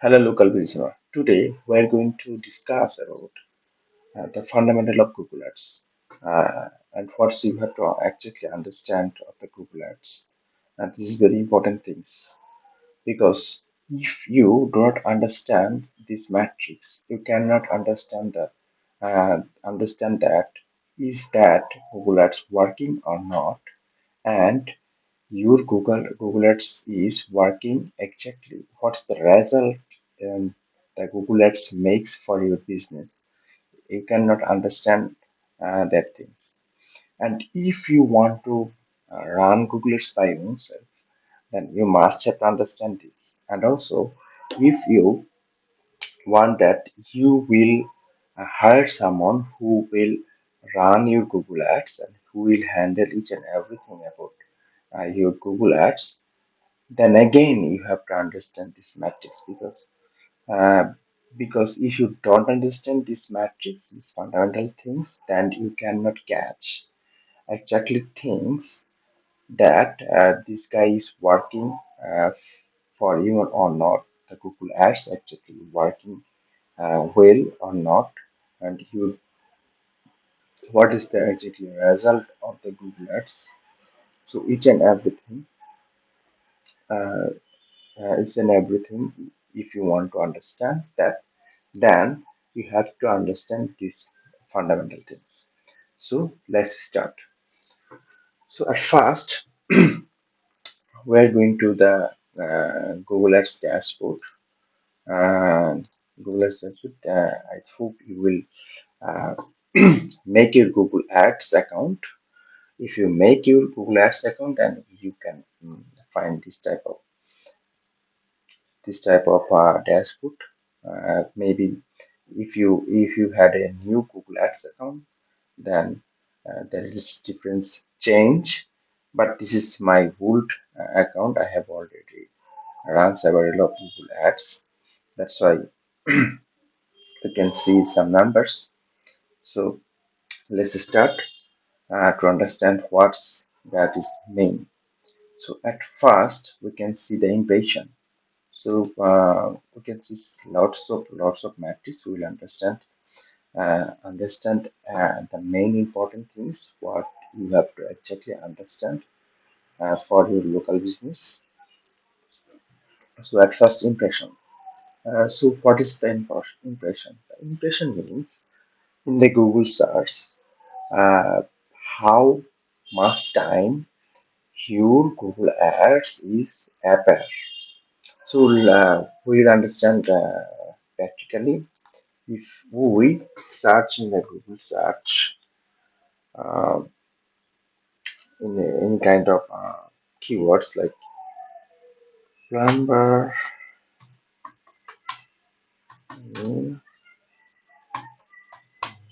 Hello, local listener. Today we are going to discuss about the fundamental of Google Ads and what you have to actually understand of the Google Ads. And this is very important things because if you do not understand this matrix, you cannot understand that is that Google Ads working or not, and your Google Ads is working exactly. What's the result the Google Ads makes for your business? You cannot understand that things. And if you want to run Google Ads by yourself, then you must have to understand this. And also, if you want that, you will hire someone who will run your Google Ads and who will handle each and everything about your Google Ads. Then again you have to understand this matrix uh, because if you don't understand this matrix, these fundamental things, then you cannot catch exactly things that this guy is working for you or not. The Google Ads actually working well or not, and you what is the exactly result of the Google Ads. So uh, each and everything, if you want to understand that, then you have to understand these fundamental things. So let's start. So at first, we're going to the Google Ads dashboard. Google Ads dashboard. I hope you will uh, make your Google Ads account. If you make your Google Ads account, then you can find this type of dashboard. Maybe if you had a new Google Ads account, then there is difference change. But this is my old account. I have already run several of Google Ads. That's why you can see some numbers. So let's start to understand what's that is mean. So at first we can see the impression. So we can see lots of metrics. We will understand the main important things what you have to exactly understand for your local business. So at first impression. So what is the impression? The impression means in the Google search uh, how much time your Google Ads is appear. So we'll understand practically if we search in the Google search uh, in any kind of keywords like plumber in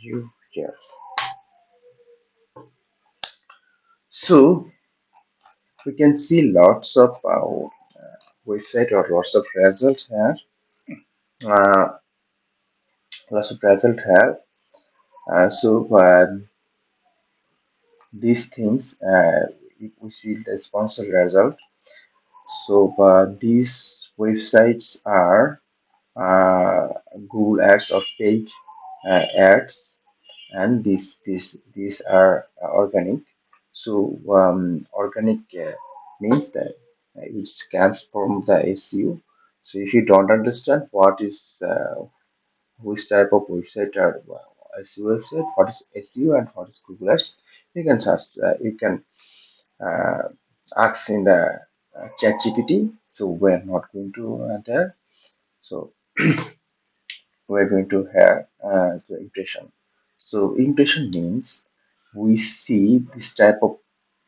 UK. So we can see lots of website or lots of results here. Uh, Lots of result here. So these things if we see the sponsor result. So these websites are uh, Google Ads or paid ads, and these are organic. So organic means that it comes from the SEO. So if you don't understand what is which type of website are SEO website, what is SEO and what is Google Ads, you can search. You can uh, ask in the chat GPT. So we're not going to there. So we're going to have the impression. So impression means we see this type of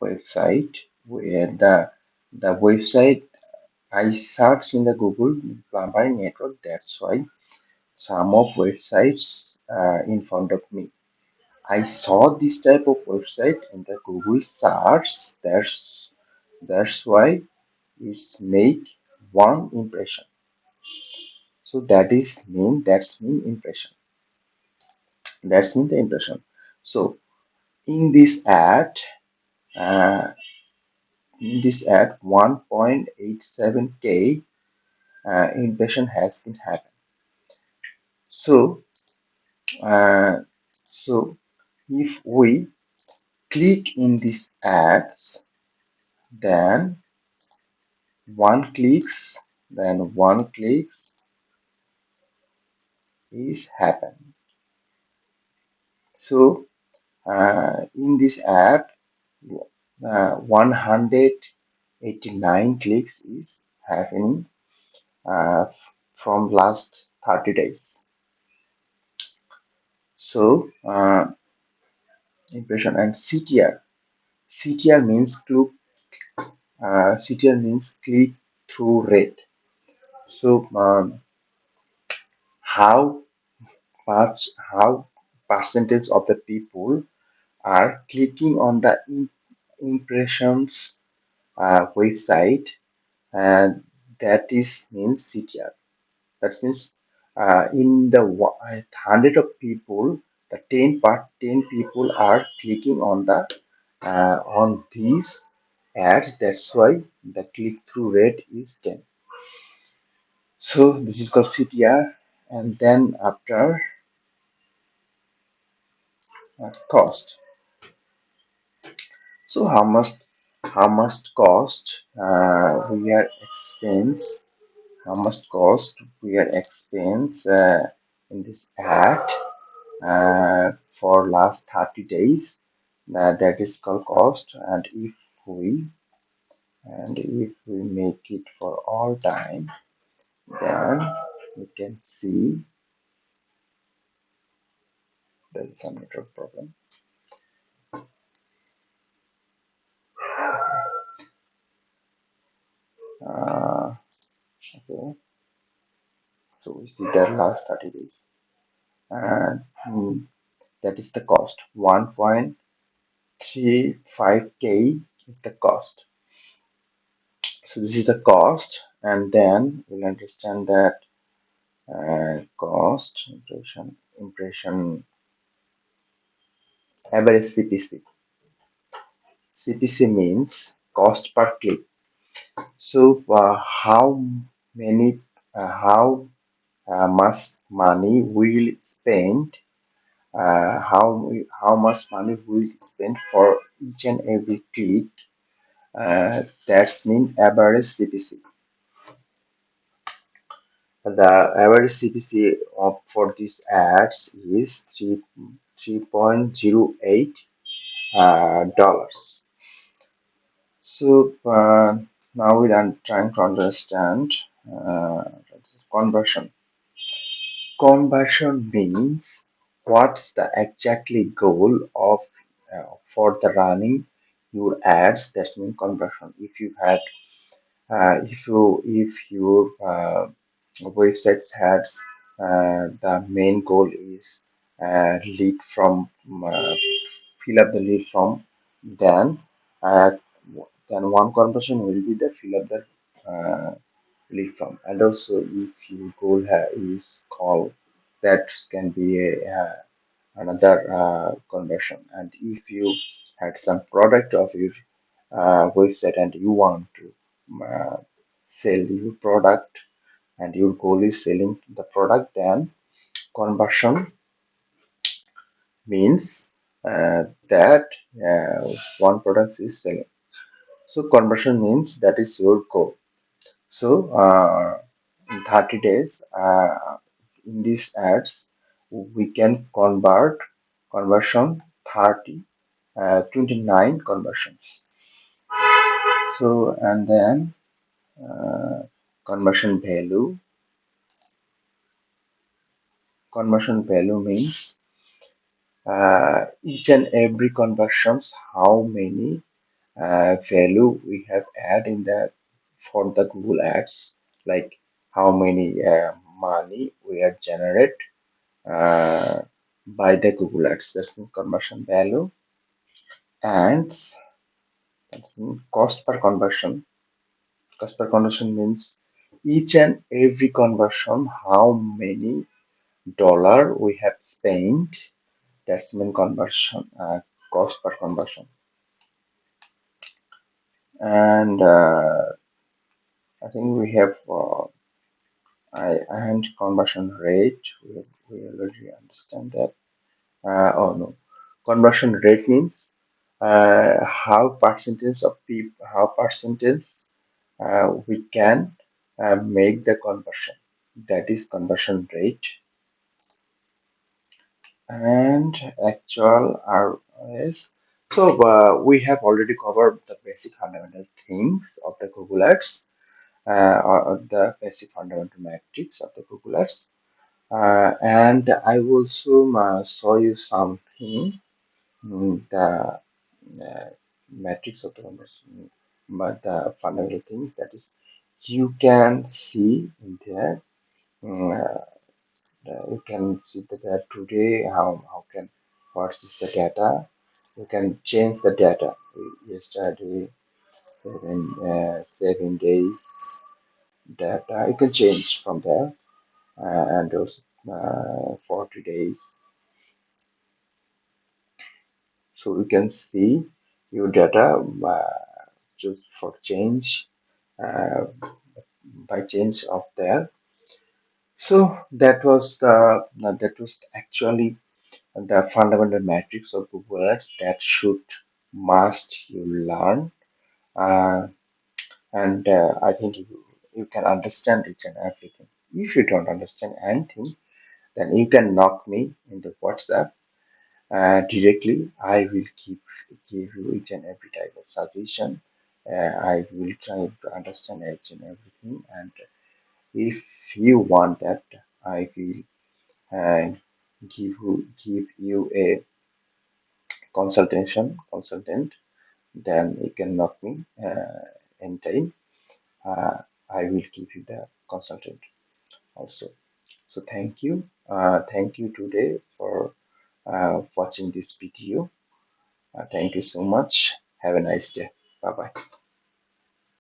website where the website I search in the Google plumber network. That's why some of websites in front of me. I saw this type of website in the Google search. That's why it's make one impression. So that's mean impression. That's mean the impression. So in this ad, uh, 1.87k impression has been happened. So, uh, so if we click in these ads, then one clicks, one clicks is happen. So in this app, 189 clicks is happening from last 30 days. So impression and CTR. CTR means CTR means click through rate. So how how percentage of the people are clicking on the impressions website, and that is means CTR. That means in the 100 of people, the 10 people are clicking on these ads. That's why the click through rate is 10. So this is called CTR, and then after cost. So how much cost we are expense? How much cost we are expense in this ad for last 30 days? That is called cost. And if we make it for all time, then we can see there is some network problem. Uh, okay, so we see that last 30 days, and that is the cost. 1.35K is the cost. So this is the cost, and then we'll understand that cost impression average CPC. CPC means cost per click. So many how much money will spend how much money will spend for each and every click. That's mean average CPC. The average CPC for these ads is 3.08 dollars. So now we are trying to understand uh, conversion. Conversion means what's the exactly goal of for the running your ads. That's mean conversion. If you had if your website has the main goal is lead from fill up the lead from, then uh, then one conversion will be the fill up the lead from. And also if your goal is call, that can be another conversion. And if you had some product of your website and you want to uh, sell your product, and your goal is selling the product, then conversion means that uh, one product is selling. So conversion means that is your goal. So in 30 days in these ads we can conversion 30 29 conversions. So and then conversion value. Conversion value means each and every conversions how many value we have add in that for the Google ads, like how many money we are generate uh, by the Google ads. That's the conversion value. And that's cost per conversion. Cost per conversion means each and every conversion how many dollar we have spent. That's mean conversion cost per conversion. And I think we have and conversion rate. We already understand that. Oh no, conversion rate means how percentage we can make the conversion. That is conversion rate. And actual RS. So we have already covered the basic fundamental things of the Google Ads, or the basic fundamental metrics of the Google Ads. And I will also show you something, the metrics of the numbers, but the fundamental things, that is, you can see in there. mm, uh, you can see the data today. How can, what is the data? You can change the data. Yesterday, 7 days data. You can change from there, and those 40 days. So you can see your data just for change, uh, by change of there. So that was actually the fundamental metrics of Google Ads that should must you learn, uh, and I think you can understand each and everything. If you don't understand anything, then you can knock me into WhatsApp directly. I will give you each and every type of suggestion. I will try to understand each and everything, and if you want that, I will give you a consultant. Then you can knock me anytime. uh, I will give you the consultant also. So thank you today for watching this video. Thank you so much. Have a nice day. Bye bye.